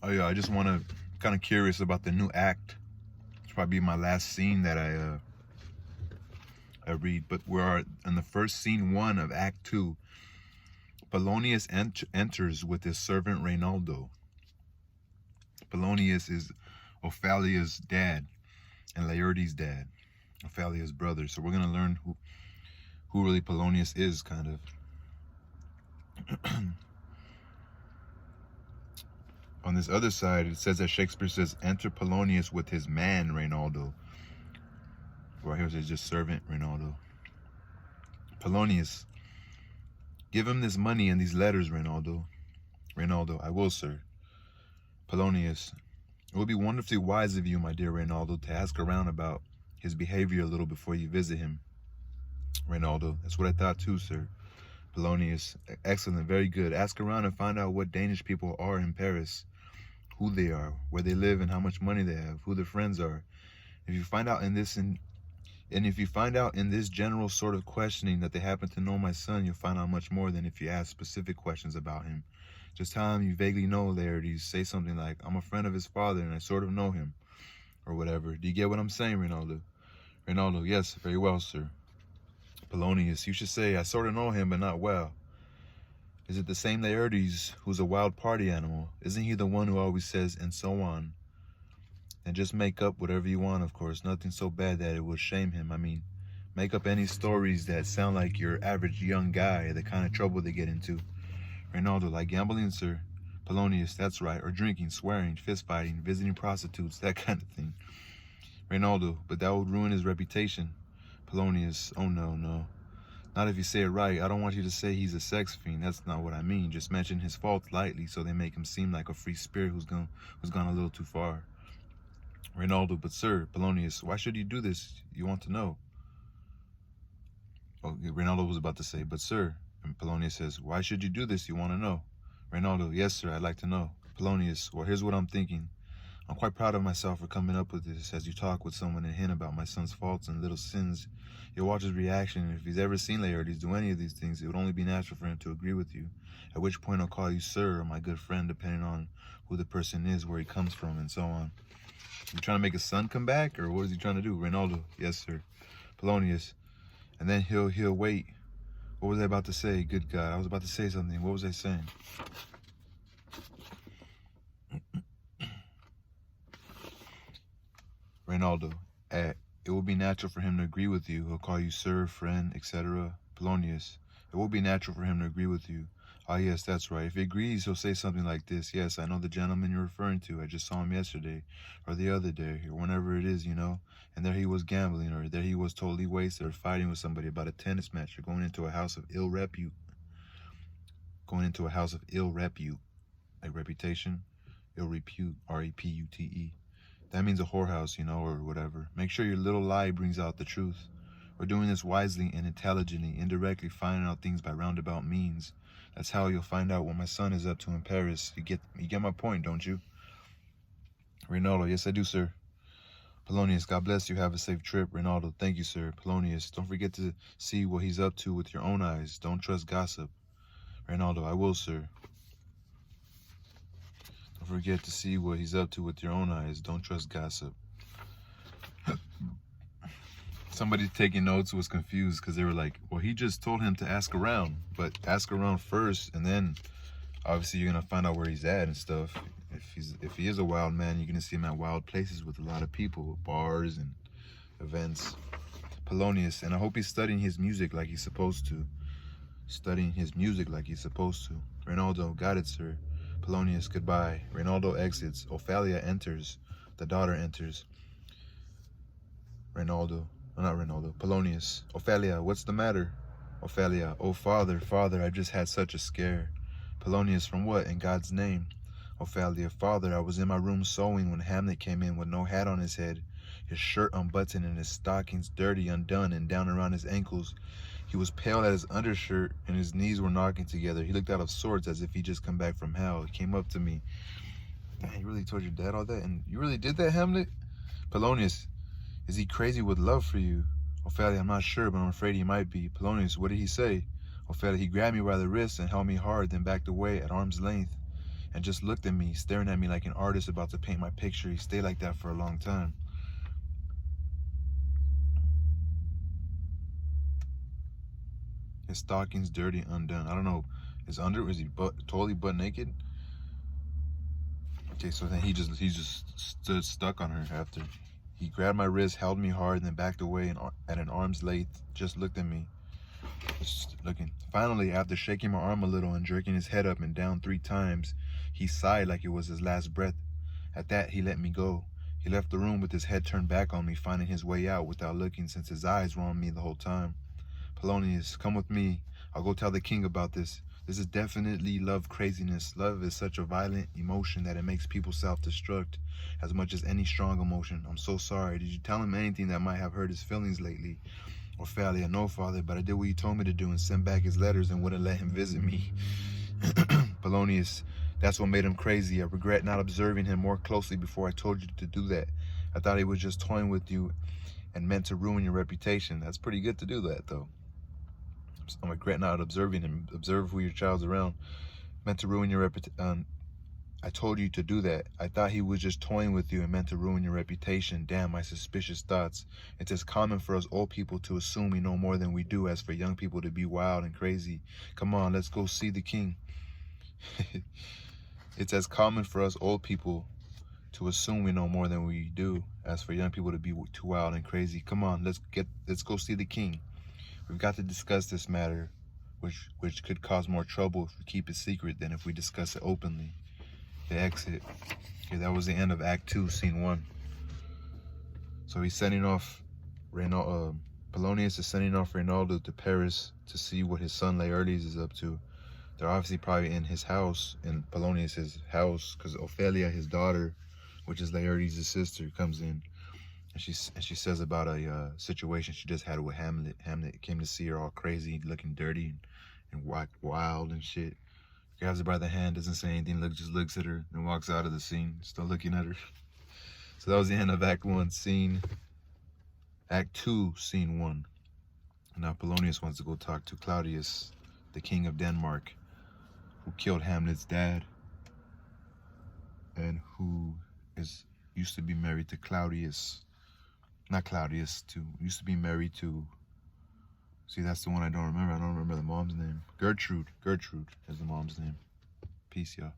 Oh yeah, I just want to kind of curious about the new act. It's probably my last scene that I read, but we are in the first scene 1 of Act 2. Polonius enters with his servant Reynaldo. Polonius is Ophelia's dad and Laertes' dad, Ophelia's brother. So we're gonna learn who really Polonius is, kind of. On this other side, it says that Shakespeare says, enter Polonius with his man, Reynaldo. Right here it says just servant, Reynaldo. Polonius, give him this money and these letters, Reynaldo. Reynaldo, I will, sir. Polonius, it would be wonderfully wise of you, my dear Reynaldo, to ask around about his behavior a little before you visit him. Reynaldo, that's what I thought too, sir. Polonius, excellent, very good. Ask around and find out what Danish people are in Paris, who they are, where they live, and how much money they have, who their friends are. If you find out in this if you find out in this general sort of questioning that they happen to know my son, you'll find out much more than if you ask specific questions about him. Just tell him you vaguely know Laertes. Say something like, I'm a friend of his father and I sort of know him, or whatever. Do you get what I'm saying, Reynaldo? Reynaldo, yes, very well, sir. Polonius, you should say, I sort of know him, but not well. Is it the same Laertes who's a wild party animal? Isn't he the one who always says, and so on? And just make up whatever you want, of course. Nothing so bad that it will shame him. I mean, make up any stories that sound like your average young guy, the kind of trouble they get into. Reynaldo, like gambling, sir? Polonius, that's right. Or drinking, swearing, fist fighting, visiting prostitutes, that kind of thing. Reynaldo, but that would ruin his reputation. Polonius, oh no, no. Not if you say it right. I don't want you to say he's a sex fiend. That's not what I mean. Just mention his faults lightly so they make him seem like a free spirit who's gone a little too far. Reynaldo, but sir, Polonius, why should you do this? You want to know. Oh, Reynaldo was about to say, but sir, and Polonius says, why should you do this? You want to know. Reynaldo, yes, sir, I'd like to know. Polonius, well, here's what I'm thinking. I'm quite proud of myself for coming up with this. As you talk with someone and hint about my son's faults and little sins, you'll watch his reaction, and if he's ever seen Laertes do any of these things, it would only be natural for him to agree with you, at which point I'll call you sir or my good friend, depending on who the person is, where he comes from, and so on. You trying to make his son come back, or what is he trying to do? Reynaldo, yes, sir. Polonius, and then he'll wait. What was I about to say? Good God, I was about to say something. What was I saying? Reynaldo, it will be natural for him to agree with you. He'll call you sir, friend, etc. Polonius, it will be natural for him to agree with you. Ah, yes, that's right. If he agrees, he'll say something like this. Yes, I know the gentleman you're referring to. I just saw him yesterday, or the other day, or whenever it is, you know. And there he was gambling, or there he was totally wasted, or fighting with somebody about a tennis match, or going into a house of ill repute. Going into a house of ill repute, like reputation, ill repute, R-E-P-U-T-E. That means a whorehouse, you know, or whatever. Make sure your little lie brings out the truth. We're doing this wisely and intelligently, indirectly finding out things by roundabout means. That's how you'll find out what my son is up to in Paris. You get my point, don't you? Reynaldo, yes I do, sir. Polonius, God bless you. Have a safe trip. Reynaldo, thank you, sir. Polonius, don't forget to see what he's up to with your own eyes. Don't trust gossip. Reynaldo, I will, sir. Don't forget to see what he's up to with your own eyes. Don't trust gossip. Somebody taking notes was confused because they were like, well, he just told him to ask around, but ask around first, and then obviously you're gonna find out where he's at and stuff. If he is a wild man, you're gonna see him at wild places with a lot of people, bars and events. Polonius, and I hope he's studying his music like he's supposed to. Studying his music like he's supposed to. Reynaldo, got it, sir. Polonius, goodbye. Reynaldo exits. Ophelia enters. The daughter enters. Reynaldo. Not Reynaldo, Polonius. Ophelia, what's the matter? Ophelia, oh father, father, I just had such a scare. Polonius, from what, in God's name? Ophelia, father, I was in my room sewing when Hamlet came in with no hat on his head, his shirt unbuttoned and his stockings dirty, undone, and down around his ankles. He was pale at his undershirt and his knees were knocking together. He looked out of sorts as if he'd just come back from hell. He came up to me. You really told your dad all that? And you really did that, Hamlet? Polonius, is he crazy with love for you? Ophelia, I'm not sure, but I'm afraid he might be. Polonius, what did he say? Ophelia, he grabbed me by the wrist and held me hard, then backed away at arm's length. and just looked at me, staring at me like an artist about to paint my picture. He stayed like that for a long time. His stockings dirty, undone. I don't know. His under, is he totally butt naked? Okay, so then he just stood stuck on her after. He grabbed my wrist, held me hard, and then backed away and at an arm's length, just looked at me. Just looking. Finally, after shaking my arm a little and jerking his head up and down 3 times, he sighed like it was his last breath. At that, he let me go. He left the room with his head turned back on me, finding his way out without looking since his eyes were on me the whole time. Polonius, come with me. I'll go tell the king about this. This is definitely love craziness. Love is such a violent emotion that it makes people self-destruct as much as any strong emotion. I'm so sorry. Did you tell him anything that might have hurt his feelings lately? Ophelia, no, father, but I did what you told me to do and sent back his letters and wouldn't let him visit me. Polonius, that's what made him crazy. I regret not observing him more closely before I told you to do that. I thought he was just toying with you and meant to ruin your reputation. That's pretty good to do that, though. I regret not observing him. Observe who your child's around. Meant to ruin your reputation. I told you to do that. I thought he was just toying with you and meant to ruin your reputation. Damn, my suspicious thoughts. It's as common for us old people to assume we know more than we do as for young people to be wild and crazy. Come on, let's go see the king. It's as common for us old people to assume we know more than we do as for young people to be too wild and crazy. Come on, let's go see the king. We've got to discuss this matter, which could cause more trouble if we keep it secret than if we discuss it openly. The exit. Okay, that was the end of Act 2, Scene 1. So he's sending off Polonius is sending off Reynaldo to Paris to see what his son Laertes is up to. They're obviously probably in his house, in Polonius' house, because Ophelia, his daughter, which is Laertes' sister, comes in. And she says about a situation she just had with Hamlet. Hamlet came to see her all crazy, looking dirty and wild and shit. Grabs her by the hand, doesn't say anything, just looks at her and walks out of the scene, still looking at her. So that was the end of Act 1, Act 2, Scene 1. Now Polonius wants to go talk to Claudius, the king of Denmark, who killed Hamlet's dad and who used to be married to Claudius. Not Claudius, used to be married to, see, that's the one I don't remember. I don't remember the mom's name. Gertrude is the mom's name. Peace, y'all.